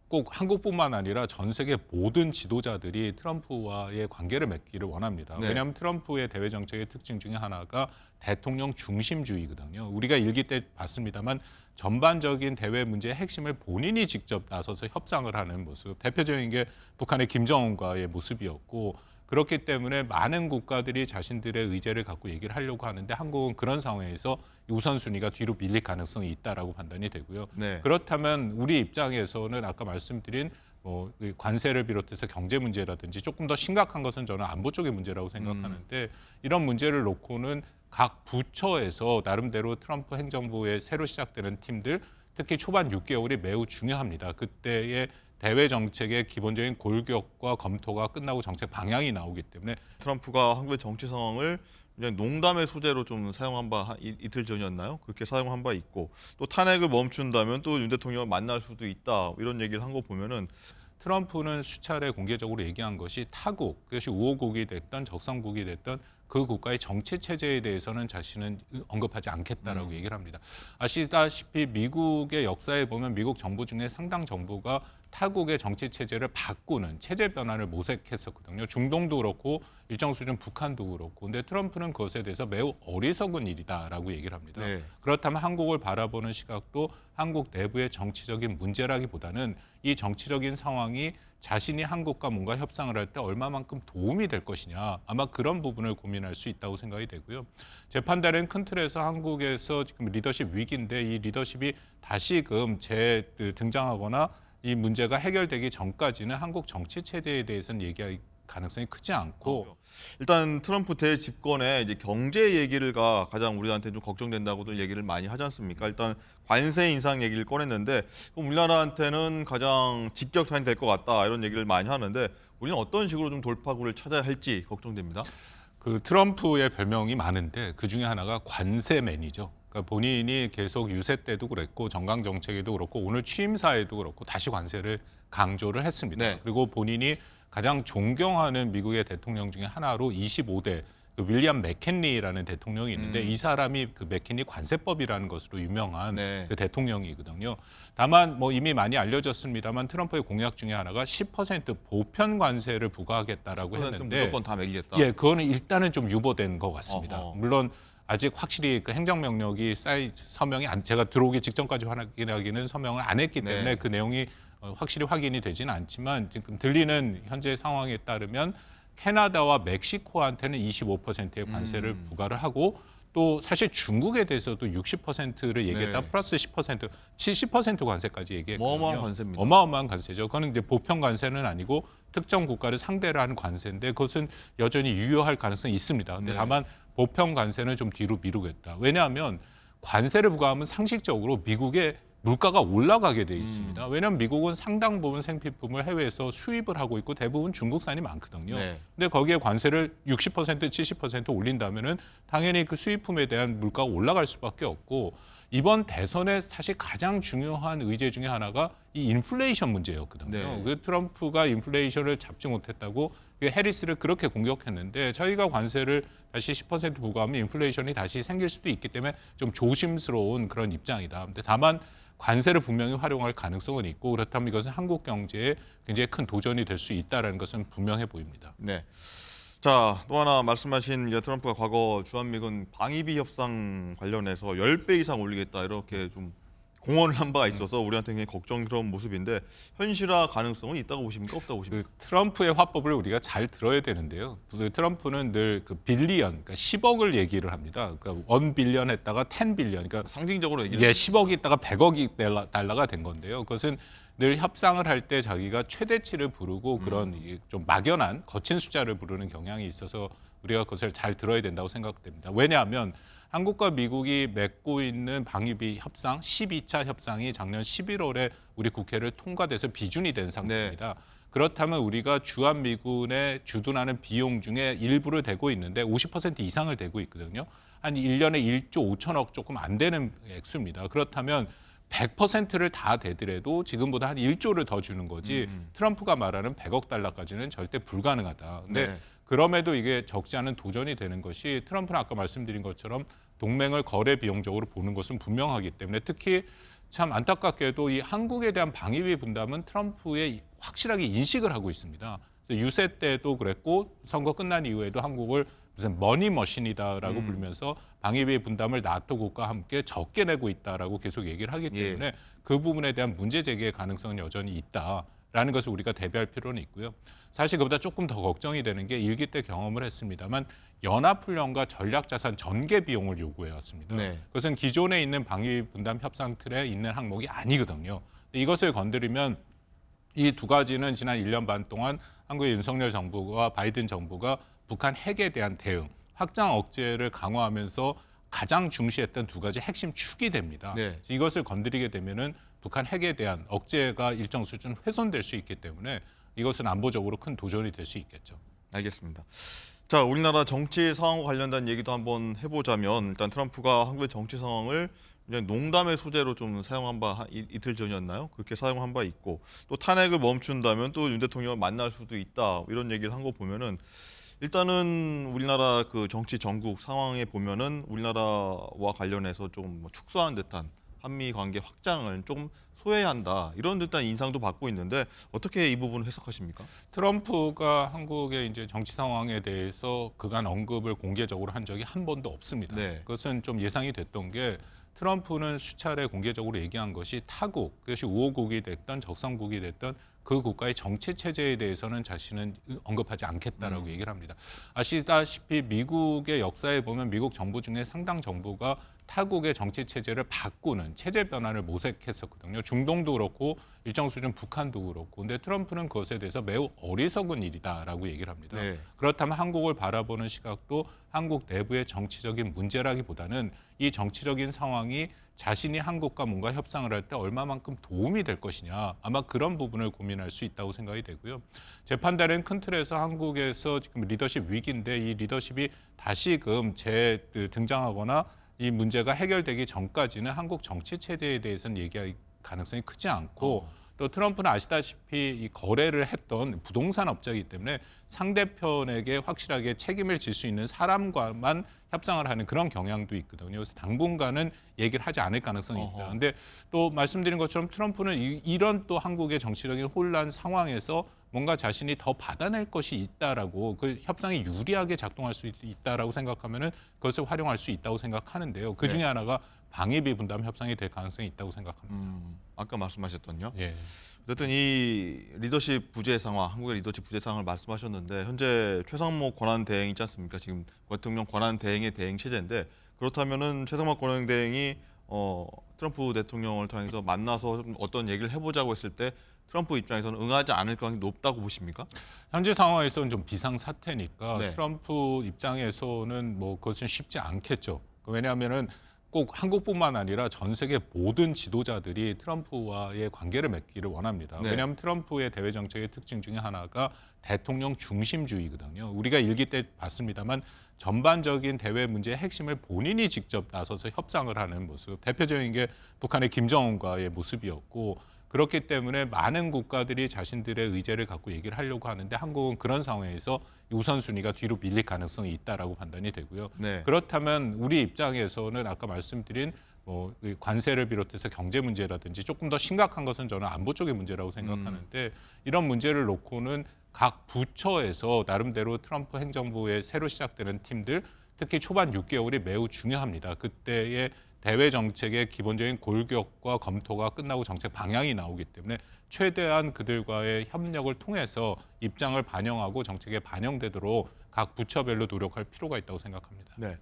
꼭 한국뿐만 아니라 전 세계 모든 지도자들이 트럼프와의 관계를 맺기를 원합니다. 네. 왜냐하면 트럼프의 대외 정책의 특징 중에 하나가 대통령 중심주의거든요. 우리가 일기 때 봤습니다만 전반적인 대외 문제의 핵심을 본인이 직접 나서서 협상을 하는 모습. 대표적인 게 북한의 김정은과의 모습이었고 그렇기 때문에 많은 국가들이 자신들의 의제를 갖고 얘기를 하려고 하는데 한국은 그런 상황에서 우선순위가 뒤로 밀릴 가능성이 있다라고 판단이 되고요. 네. 그렇다면 우리 입장에서는 아까 말씀드린 관세를 비롯해서 경제 문제라든지 조금 더 심각한 것은 저는 안보 쪽의 문제라고 생각하는데 이런 문제를 놓고는 각 부처에서 나름대로 트럼프 행정부의 새로 시작되는 팀들 특히 초반 6개월이 매우 중요합니다. 그때의 대외 정책의 기본적인 골격과 검토가 끝나고 정책 방향이 나오기 때문에 트럼프가 한국의 정치 상황을 그냥 농담의 소재로 좀 사용한 바 이틀 전이었나요? 그렇게 사용한 바 있고 또 탄핵을 멈춘다면 또 윤 대통령을 만날 수도 있다 이런 얘기를 한 거 보면은 트럼프는 수차례 공개적으로 얘기한 것이 타국, 그것이 우호국이 됐던 적성국이 됐던 그 국가의 정치 체제에 대해서는 자신은 언급하지 않겠다라고 얘기를 합니다. 아시다시피 미국의 역사에 보면 미국 정부 중에 상당 정부가 타국의 정치 체제를 바꾸는 체제 변화를 모색했었거든요. 중동도 그렇고 일정 수준 북한도 그렇고. 근데 트럼프는 그것에 대해서 매우 어리석은 일이다라고 얘기를 합니다. 네. 그렇다면 한국을 바라보는 시각도 한국 내부의 정치적인 문제라기보다는 이 정치적인 상황이 자신이 한국과 뭔가 협상을 할 때 얼마만큼 도움이 될 것이냐. 아마 그런 부분을 고민할 수 있다고 생각이 되고요. 제 판단은 큰 틀에서 한국에서 지금 리더십 위기인데 이 리더십이 다시금 등장하거나 이 문제가 해결되기 전까지는 한국 정치 체제에 대해서는 얘기할 가능성이 크지 않고 일단 트럼프 대집권의 이제 경제 얘기가 가장 우리한테 좀 걱정된다고들 얘기를 많이 하지 않습니까? 일단 관세 인상 얘기를 꺼냈는데 그럼 우리나라한테는 가장 직격탄이 될 것 같다 이런 얘기를 많이 하는데 우리는 어떤 식으로 좀 돌파구를 찾아야 할지 걱정됩니다. 그 트럼프의 별명이 많은데 그 중에 하나가 관세맨이죠. 그러니까 본인이 계속 유세 때도 그랬고 정강 정책에도 그렇고 오늘 취임사에도 그렇고 다시 관세를 강조를 했습니다. 네. 그리고 본인이 가장 존경하는 미국의 대통령 중에 하나로 25대 그 윌리엄 맥킨리라는 대통령이 있는데 이 사람이 그 맥킨리 관세법이라는 것으로 유명한 네. 그 대통령이거든요. 다만 뭐 이미 많이 알려졌습니다만 트럼프의 공약 중에 하나가 10% 보편 관세를 부과하겠다라고 했는데 무조건 다 매기겠다. 예, 그거는 일단은 좀 유보된 것 같습니다. 어허. 물론 아직 확실히 그 행정명령이 서명이 제가 들어오기 직전까지 확인하기는 서명을 안 했기 때문에 네. 그 내용이 확실히 확인이 되지는 않지만 지금 들리는 현재 상황에 따르면 캐나다와 멕시코한테는 25%의 관세를 부과를 하고 또 사실 중국에 대해서도 60%를 얘기했다 네. 플러스 10%, 70% 관세까지 얘기했거든요. 어마어마한 관세입니다. 어마어마한 관세죠. 그거는 이제 보편 관세는 아니고 특정 국가를 상대로 하는 관세인데 그것은 여전히 유효할 가능성이 있습니다. 근데 네. 다만 보편 관세는 좀 뒤로 미루겠다. 왜냐하면 관세를 부과하면 상식적으로 미국의 물가가 올라가게 돼 있습니다. 왜냐하면 미국은 상당 부분 생필품을 해외에서 수입을 하고 있고 대부분 중국산이 많거든요. 네. 근데 거기에 관세를 60%, 70% 올린다면은 당연히 그 수입품에 대한 물가가 올라갈 수밖에 없고 이번 대선에 사실 가장 중요한 의제 중에 하나가 이 인플레이션 문제였거든요. 네. 그 트럼프가 인플레이션을 잡지 못했다고 해리스를 그렇게 공격했는데 자기가 관세를 다시 10% 부과하면 인플레이션이 다시 생길 수도 있기 때문에 좀 조심스러운 그런 입장이다. 근데 다만 관세를 분명히 활용할 가능성은 있고 그렇다면 이것은 한국 경제에 굉장히 큰 도전이 될 수 있다는 것은 분명해 보입니다. 네. 자, 또 하나 말씀하신 트럼프가 과거 주한미군 방위비 협상 관련해서 10배 이상 올리겠다 이렇게 좀 공언을 한 바가 있어서 우리한테 굉장히 걱정스러운 모습인데 현실화 가능성은 있다고 보십니까? 없다고 보십니까? 그 트럼프의 화법을 우리가 잘 들어야 되는데요. 그 트럼프는 늘 그 빌리언, 그러니까 10억을 얘기를 합니다. 그러니까 1 빌리언 했다가 10 빌리언, 그러니까 상징적으로 얘기를 예, 10억이 있다가 100억이 달러가 된 건데요. 그것은 늘 협상을 할 때 자기가 최대치를 부르고 그런 좀 막연한 거친 숫자를 부르는 경향이 있어서 우리가 그것을 잘 들어야 된다고 생각됩니다. 왜냐하면 한국과 미국이 맺고 있는 방위비 협상 12차 협상이 작년 11월에 우리 국회를 통과돼서 비준이 된 상태입니다. 그렇다면 우리가 주한미군에 주둔하는 비용 중에 일부를 대고 있는데 50% 이상을 대고 있거든요. 한 1년에 1조 5천억 조금 안 되는 액수입니다. 그렇다면 100%를 다 대더라도 지금보다 한 1조를 더 주는 거지 트럼프가 말하는 100억 달러까지는 절대 불가능하다. 근데 네. 그럼에도 이게 적지 않은 도전이 되는 것이 트럼프는 아까 말씀드린 것처럼 동맹을 거래 비용적으로 보는 것은 분명하기 때문에 특히 참 안타깝게도 이 한국에 대한 방위비 분담은 트럼프의 확실하게 인식을 하고 있습니다. 유세 때도 그랬고 선거 끝난 이후에도 한국을 무슨 머니머신이다라고 부르면서 방위비 분담을 나토 국가와 함께 적게 내고 있다라고 계속 얘기를 하기 때문에 그 부분에 대한 문제 제기의 가능성은 여전히 있다라는 것을 우리가 대비할 필요는 있고요. 사실 그보다 조금 더 걱정이 되는 게 1기 때 경험을 했습니다만 연합훈련과 전략자산 전개 비용을 요구해왔습니다. 네. 그것은 기존에 있는 방위비 분담 협상 틀에 있는 항목이 아니거든요. 이것을 건드리면 이 두 가지는 지난 1년 반 동안 한국의 윤석열 정부와 바이든 정부가 북한 핵에 대한 대응, 확장 억제를 강화하면서 가장 중시했던 두 가지 핵심 축이 됩니다. 네. 이것을 건드리게 되면은 북한 핵에 대한 억제가 일정 수준 훼손될 수 있기 때문에 이것은 안보적으로 큰 도전이 될 수 있겠죠. 알겠습니다. 자, 우리나라 정치 상황과 관련된 얘기도 한번 해보자면 일단 트럼프가 한국의 정치 상황을 그냥 농담의 소재로 좀 사용한 바 이틀 전이었나요? 그렇게 사용한 바 있고 또 탄핵을 멈춘다면 또 윤 대통령을 만날 수도 있다 이런 얘기를 한 거 보면은 일단은 우리나라 그 정치 전국 상황에 보면은 우리나라와 관련해서 좀뭐 축소하는 듯한 한미 관계 확장을 좀 소외한다 이런 듯한 인상도 받고 있는데 어떻게 이 부분을 해석하십니까? 트럼프가 한국의 이제 정치 상황에 대해서 그간 언급을 공개적으로 한 적이 한 번도 없습니다. 네. 그것은 좀 예상이 됐던 게 트럼프는 수차례 공개적으로 얘기한 것이 타국, 그것이 우호국이 됐던 적성국이 됐던 그 국가의 정치 체제에 대해서는 자신은 언급하지 않겠다라고 얘기를 합니다. 아시다시피 미국의 역사에 보면 미국 정부 중에 상당 정부가 타국의 정치 체제를 바꾸는 체제 변화를 모색했었거든요. 중동도 그렇고 일정 수준 북한도 그렇고. 근데 트럼프는 그것에 대해서 매우 어리석은 일이다라고 얘기를 합니다. 네. 그렇다면 한국을 바라보는 시각도 한국 내부의 정치적인 문제라기보다는 이 정치적인 상황이 자신이 한국과 뭔가 협상을 할 때 얼마만큼 도움이 될 것이냐. 아마 그런 부분을 고민할 수 있다고 생각이 되고요. 제 판단은 큰 틀에서 한국에서 지금 리더십 위기인데 이 리더십이 다시금 등장하거나 이 문제가 해결되기 전까지는 한국 정치 체제에 대해서는 얘기할 가능성이 크지 않고 또 트럼프는 아시다시피 이 거래를 했던 부동산 업자이기 때문에 상대편에게 확실하게 책임을 질 수 있는 사람과만 협상을 하는 그런 경향도 있거든요. 그래서 당분간은 얘기를 하지 않을 가능성이 있다. 그런데 또 말씀드린 것처럼 트럼프는 이런 또 한국의 정치적인 혼란 상황에서 뭔가 자신이 더 받아낼 것이 있다라고 그 협상이 유리하게 작동할 수 있다라고 생각하면은 그것을 활용할 수 있다고 생각하는데요. 그 중에 하나가 방위비 분담 협상이 될 가능성이 있다고 생각합니다. 아까 말씀하셨던요. 예. 어쨌든 이 리더십 부재 상황, 한국의 리더십 부재 상황을 말씀하셨는데 현재 최상목 권한 대행 있지 않습니까? 지금 대통령 권한 대행의 대행 체제인데 그렇다면은 최상목 권한 대행이 트럼프 대통령을 통해서 만나서 좀 어떤 얘기를 해보자고 했을 때 트럼프 입장에서는 응하지 않을 가능성이 높다고 보십니까? 현재 상황에서는 좀 비상 사태니까 네. 트럼프 입장에서는 뭐 그것은 쉽지 않겠죠. 왜냐하면은 꼭 한국뿐만 아니라 전 세계 모든 지도자들이 트럼프와의 관계를 맺기를 원합니다. 네. 왜냐하면 트럼프의 대외 정책의 특징 중에 하나가 대통령 중심주의거든요. 우리가 일기 때 봤습니다만 전반적인 대외 문제의 핵심을 본인이 직접 나서서 협상을 하는 모습. 대표적인 게 북한의 김정은과의 모습이었고 그렇기 때문에 많은 국가들이 자신들의 의제를 갖고 얘기를 하려고 하는데 한국은 그런 상황에서 우선순위가 뒤로 밀릴 가능성이 있다라고 판단이 되고요. 네. 그렇다면 우리 입장에서는 아까 말씀드린 뭐 관세를 비롯해서 경제 문제라든지 조금 더 심각한 것은 저는 안보 쪽의 문제라고 생각하는데 이런 문제를 놓고는 각 부처에서 나름대로 트럼프 행정부의 새로 시작되는 팀들 특히 초반 6개월이 매우 중요합니다. 그때의 대외 정책의 기본적인 골격과 검토가 끝나고 정책 방향이 나오기 때문에 최대한 그들과의 협력을 통해서 입장을 반영하고 정책에 반영되도록 각 부처별로 노력할 필요가 있다고 생각합니다. 네.